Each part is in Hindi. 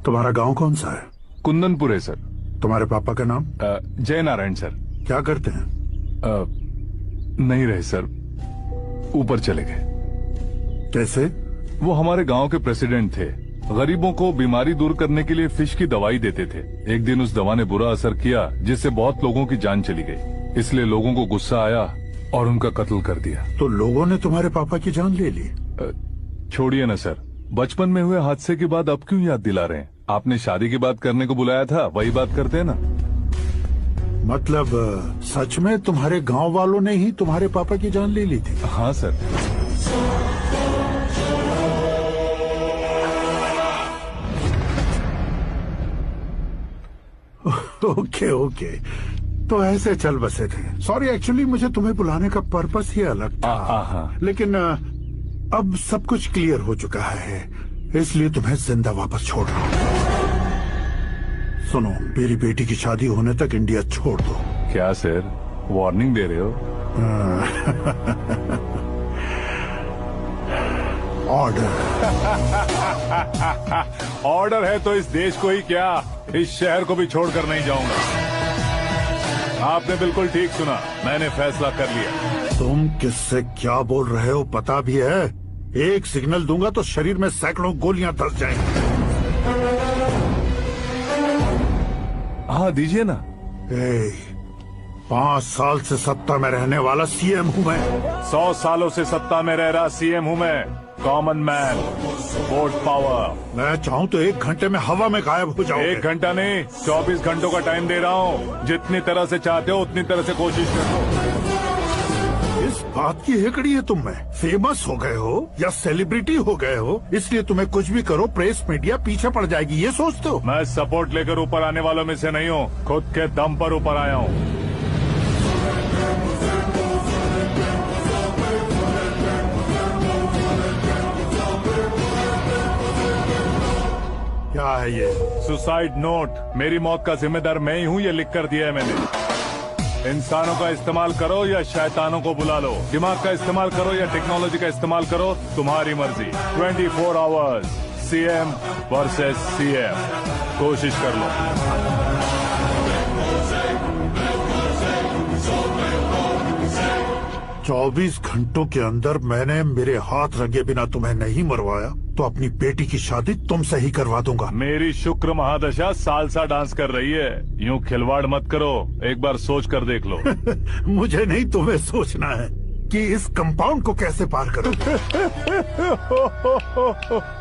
तुम्हारा गांव कौन सा है? कुंदनपुर है सर। तुम्हारे पापा का नाम? जय नारायण सर। क्या करते हैं? नहीं रहे सर, ऊपर चले गए। कैसे? वो हमारे गांव के प्रेसिडेंट थे। गरीबों को बीमारी दूर करने के लिए फिश की दवाई देते थे। एक दिन उस दवा ने बुरा असर किया, जिससे बहुत लोगों की जान चली गई। इसलिए लोगों को गुस्सा आया और उनका कत्ल कर दिया। तो लोगों ने तुम्हारे पापा की जान ले ली? छोड़िए ना सर, बचपन में हुए हादसे की बात अब क्यों याद दिला रहे हैं? आपने शादी की बात करने को बुलाया था, वही बात करते हैं ना। मतलब सच में तुम्हारे गांव वालों ने ही तुम्हारे पापा की जान ले ली थी? हाँ सर। ओके ओके, तो ऐसे चल बसे थे। सॉरी, एक्चुअली मुझे तुम्हें बुलाने का पर्पस ही अलग था। लेकिन अब सब कुछ क्लियर हो चुका है, इसलिए तुम्हें जिंदा वापस छोड़ रहा हूँ। सुनो, मेरी बेटी की शादी होने तक इंडिया छोड़ दो। क्या सर, वार्निंग दे रहे हो? ऑर्डर। ऑर्डर है तो इस देश को ही क्या, इस शहर को भी छोड़कर नहीं जाऊंगा। आपने बिल्कुल ठीक सुना, मैंने फैसला कर लिया। तुम किससे क्या बोल रहे हो पता भी है? एक सिग्नल दूंगा तो शरीर में सैकड़ों गोलियां धस जाएंगी। हाँ दीजिए ना। 5 साल से सत्ता में रहने वाला सीएम हूँ मैं। 100 सालों से सत्ता में रह रहा सीएम हूँ मैं। Common man, vote power. मैं चाहूँ तो 1 घंटे में हवा में गायब हो जाऊँ। 1 घंटा नहीं, 24 घंटों का टाइम दे रहा हूँ। जितनी तरह से चाहते हो उतनी तरह से कोशिश करो। इस बात की हेकड़ी है तुम में? फेमस हो गए हो या सेलिब्रिटी हो गए हो, इसलिए तुम्हें कुछ भी करो प्रेस मीडिया पीछे पड़ जाएगी, ये सोचते हो? मैं सपोर्ट लेकर ऊपर आने वालों में से नहीं हूँ, खुद के दम पर ऊपर आया हूँ। क्या है ये? Suicide note. मेरी मौत का जिम्मेदार मैं ही हूँ, ये लिख कर दिया है मैंने। इंसानों का इस्तेमाल करो या शैतानों को बुला लो, दिमाग का इस्तेमाल करो या टेक्नोलॉजी का इस्तेमाल करो, तुम्हारी मर्जी। 24 आवर्स, सीएम वर्सेस सीएम। कोशिश कर लो। 24 घंटों के अंदर मैंने मेरे हाथ रंगे बिना तुम्हें नहीं मरवाया तो अपनी बेटी की शादी तुमसे ही करवा दूंगा। मेरी शुक्र महादशा सालसा डांस कर रही है, यूं खिलवाड़ मत करो, एक बार सोच कर देख लो। मुझे नहीं, तुम्हें सोचना है कि इस कंपाउंड को कैसे पार करो।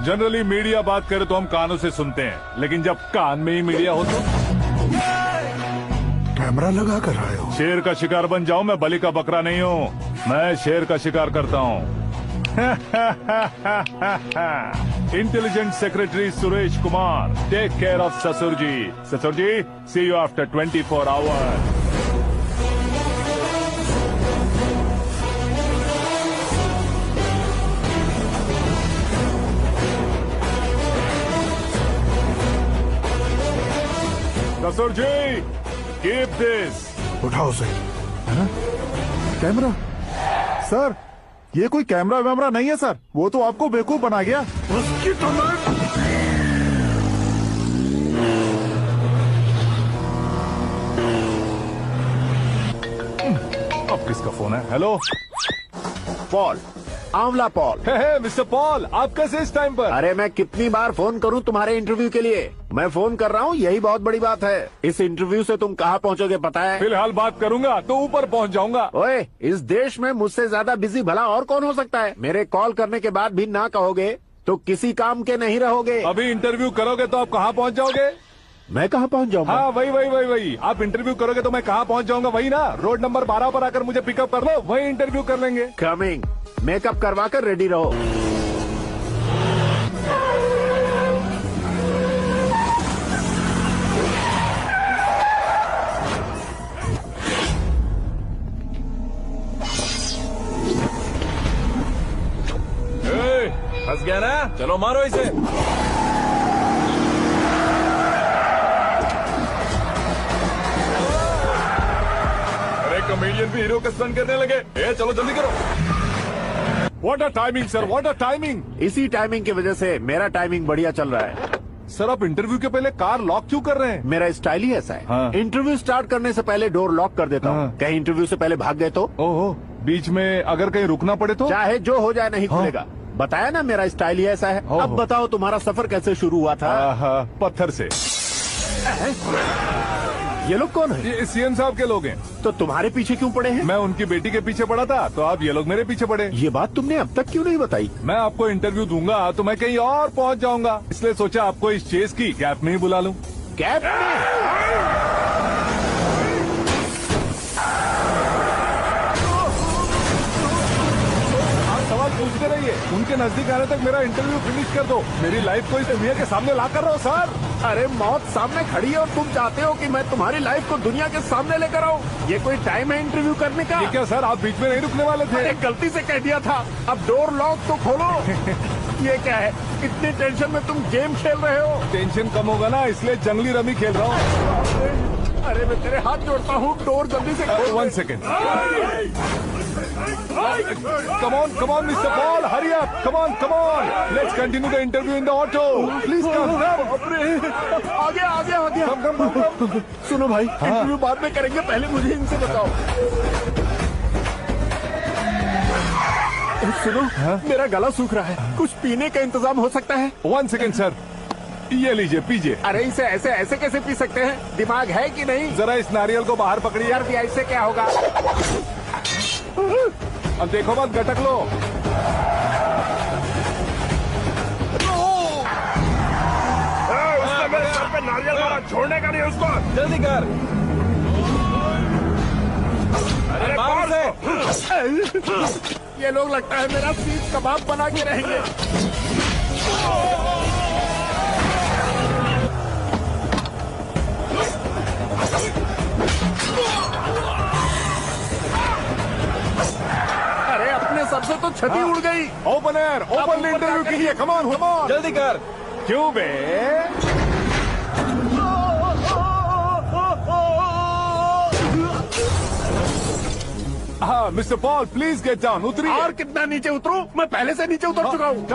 जनरली मीडिया बात करे तो हम कानों से सुनते हैं, लेकिन जब कान में ही मीडिया हो तो कैमरा लगा कर आए हो। शेर का शिकार बन जाऊं, मैं बलि का बकरा नहीं हूँ, मैं शेर का शिकार करता हूँ। Intelligent secretary Suresh Kumar, take care of ससुर जी। ससुर जी, सी यू आफ्टर 24 आवर्स। ससुर जी, कीप दिस। उठाओ से। कैमरा? सर, ये कोई कैमरा वैमरा नहीं है सर, वो तो आपको बेवकूफ बना गया। उसकी तो अब किसका फोन है? हेलो पॉल, आंवला पॉल। हे मिस्टर पॉल, आप कैसे इस टाइम पर? अरे मैं कितनी बार फोन करूं तुम्हारे इंटरव्यू के लिए? मैं फोन कर रहा हूं, यही बहुत बड़ी बात है। इस इंटरव्यू से तुम कहां पहुंचोगे पता है? फिलहाल बात करूंगा तो ऊपर पहुंच जाऊंगा। ओए, इस देश में मुझसे ज्यादा बिजी भला और कौन हो सकता है? मेरे कॉल करने के बाद भी ना कहोगे तो किसी काम के नहीं रहोगे। अभी इंटरव्यू करोगे तो आप कहाँ पहुँच जाओगे? मैं कहाँ पहुँच जाऊंगा? हाँ वही। आप इंटरव्यू करोगे तो मैं कहाँ पहुँच जाऊंगा? वही ना, रोड नंबर 12 पर आकर मुझे पिकअप कर लो, वही इंटरव्यू कर लेंगे। कमिंग। मेकअप करवा कर रेडी रहो। फंस गया ना, चलो मारो इसे। अरे कॉमेडियन भी हीरो का स्टंट करने लगे। चलो जल्दी करो। What a timing sir, what a timing. इसी टाइमिंग की वजह से मेरा टाइमिंग बढ़िया चल रहा है। सर आप इंटरव्यू के पहले कार लॉक क्यों कर रहे हैं? मेरा स्टाइल ही ऐसा है। हाँ। इंटरव्यू स्टार्ट करने से पहले डोर लॉक कर देता हूँ। हाँ। कहीं इंटरव्यू से पहले भाग गए तो ओहो, बीच में अगर कहीं रुकना पड़े तो? चाहे जो हो जाए नहीं खुलेगा। बताया ना मेरा स्टाइल ही ऐसा है। अब बताओ तुम्हारा सफर कैसे शुरू हुआ था? पत्थर से। ये लोग कौन है? ये सीएम साहब के लोग हैं। तो तुम्हारे पीछे क्यों पड़े हैं? मैं उनकी बेटी के पीछे पड़ा था, तो आप ये लोग मेरे पीछे पड़े। ये बात तुमने अब तक क्यों नहीं बताई? मैं आपको इंटरव्यू दूंगा तो मैं कहीं और पहुंच जाऊंगा, इसलिए सोचा आपको इस चेस की कैप में ही बुला लूं। कैब में? सवाल पूछते रहिए, उनके नजदीक आने तक मेरा इंटरव्यू फिनिश कर दो। मेरी लाइफ को इस दुनिया के सामने ला कर रहो सर। अरे मौत सामने खड़ी है और तुम चाहते हो कि मैं तुम्हारी लाइफ को दुनिया के सामने लेकर आऊं? ये कोई टाइम है इंटरव्यू करने का? ये क्या सर, आप बीच में नहीं रुकने वाले थे? अरे गलती से कह दिया था। अब डोर लॉक तो खोलो। ये क्या है? इतनी टेंशन में तुम गेम खेल रहे हो? टेंशन कम होगा ना, इसलिए जंगली रमी खेल रहा हूँ। अरे मैं तेरे हाथ जोड़ता हूँ, डोर जल्दी से खोल। 1 second. Come on, Mr. Paul, hurry up. Come on. Let's continue the interview in the auto. Please come. आगे। Come. सुनो भाई, इंटरव्यू बाद में करेंगे, पहले मुझे इनसे बताओ। सुनो, मेरा गला सूख रहा है, कुछ पीने का इंतजाम हो सकता है? 1 सेकेंड सर, ये लीजिए पीजिए। अरे इसे ऐसे कैसे पी सकते हैं? दिमाग है कि नहीं? जरा इस नारियल को बाहर पकड़िए। यार दिया, इससे क्या होगा? अब देखो मत गटक लो। उसने मेरे सर पे नारियल मारा, छोड़ने का नहीं उसको। जल्दी कर। अरे बाहर से। ये लोग लगता है मेरा सीख कबाब बना के रहेंगे। अरे अपने सर से तो छती उड़ गई। ओपन इंटरव्यू कीजिए। कम ऑन जल्दी कर। क्यों बे? हाँ mister Paul, please get down. उतरिए। और कितना नीचे उतरूं? मैं पहले से नीचे उतर चुका हूँ।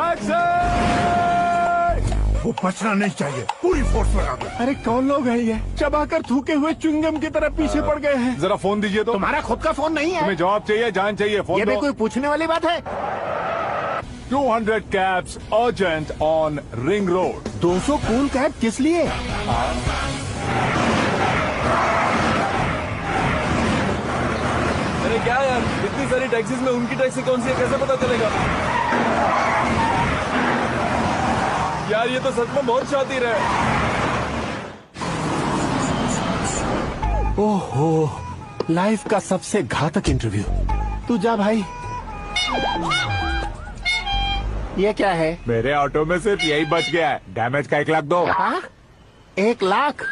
वो बचना नहीं चाहिए, पूरी फोर्स लगा दो। अरे कौन लोग हैं ये? चबाकर थूके हुए च्युइंगम की तरह पीछे पड़ गए हैं। जरा फोन दीजिए तो। तुम्हारा खुद का फोन नहीं है? तुम्हें जवाब चाहिए, जान चाहिए, फोन ये भी दो। कोई पूछने वाली बात है? 200 cabs urgent on Ring Road. 200 cool cab किस लिए? अरे क्या यार, इतनी सारी टैक्सीज में उनकी टैक्सी कौन सी है, कैसे पता चलेगा? यार ये तो सच में बहुत शातिर है। ओहो, लाइफ का सबसे घातक इंटरव्यू। तू जा भाई। ये क्या है? मेरे ऑटो में सिर्फ यही बच गया है, डैमेज का 1 लाख दो। हाँ? 1 लाख?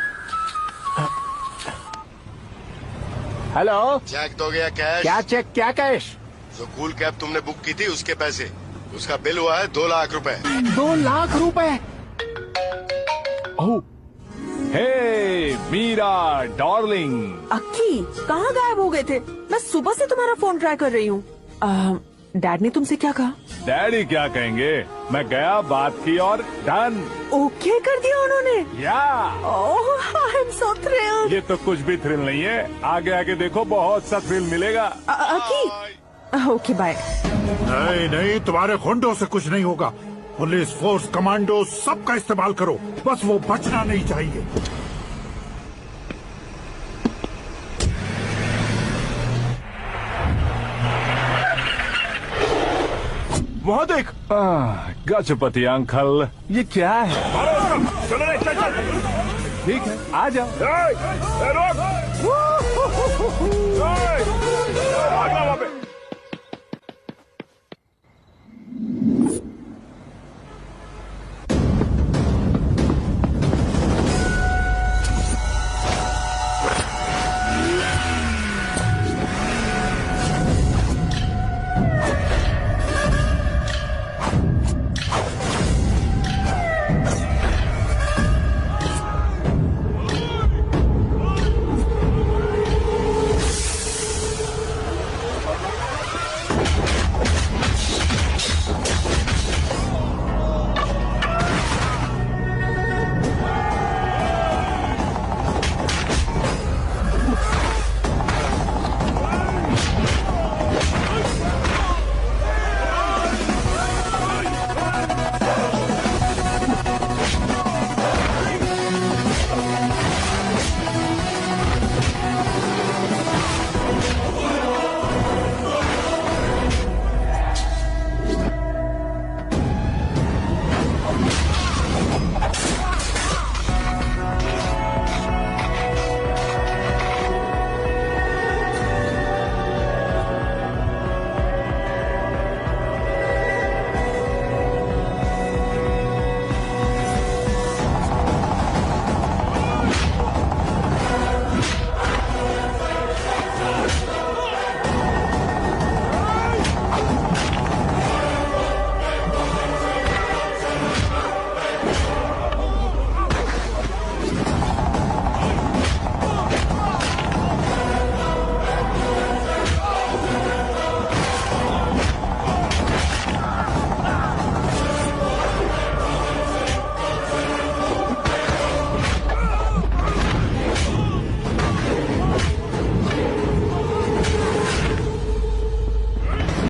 हेलो, चेक तो गया कैश। क्या चेक, क्या कैश? जो कूल कैब तुमने बुक की थी उसके पैसे, उसका बिल हुआ है 2 लाख रुपए। 2 लाख रुपए? ओह, हे मीरा डार्लिंग। अक्की, कहाँ गायब हो गए थे? मैं सुबह से तुम्हारा फोन ट्राई कर रही हूँ। डैड ने तुमसे क्या कहा? डैडी क्या कहेंगे, मैं गया, बात की और डन। ओके कर दिया उन्होंने? या ओह, आई एम सो थ्रिल्ड। ये तो कुछ भी थ्रिल नहीं है, आगे आगे देखो बहुत सा थ्रिल मिलेगा। अक्की, ओके बाय। नहीं, तुम्हारे गुंडों से कुछ नहीं होगा। पुलिस फोर्स, कमांडो, सबका इस्तेमाल करो, बस वो बचना नहीं चाहिए। वहाँ देख। गजपति अंकल, ये क्या है? चलो रे, चल। ठीक है, आ जाओ। रोक।